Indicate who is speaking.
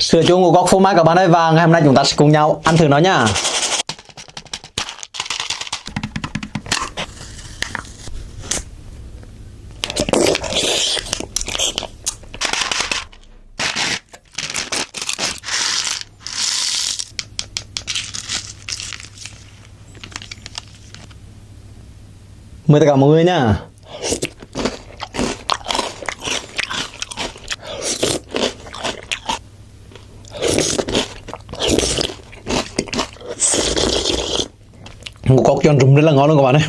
Speaker 1: Sữa chua ngũ cốc phô mai các bạn ơi, và ngày hôm nay chúng ta sẽ cùng nhau ăn thử nó nhá. Mời tất cả mọi người nhá. Ngũ cốc giòn rụm rất là ngon luôn các bạn ơi.